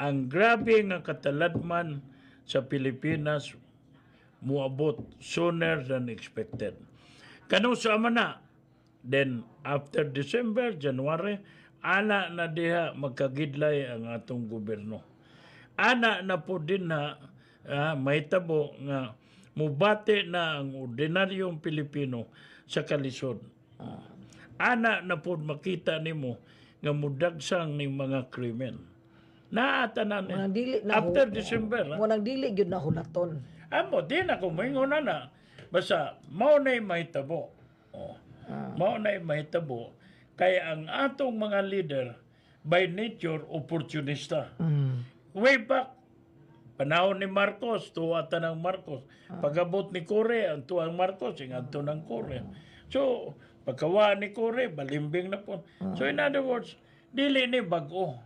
ang grabe nga kataladman sa Pilipinas muabot sooner than expected. Kanong sama na, then after December, January, ana na diha magkagidlay ang atong gobyerno. Ana na po din na mahitabo nga mubati na ang ordinaryong Pilipino sa kalisod. Ana na po makita nimo nga mudagsang ning mga krimen. Naatanan Munang dili na after December. munang dili gyud na hulaton. Amo, di na kung maingon na. Basta, mao na'y mahitabo. Mao na'y mahitabo. Kaya ang atong mga leader, by nature, opportunista. Way back, panahon ni Marcos, tuwatan ng Marcos. Pag-abot ni Core, ang tuwang Marcos, ingadto ng Core. So, pagkawa ni Core, balimbing na po. So, in other words, dili ni bago.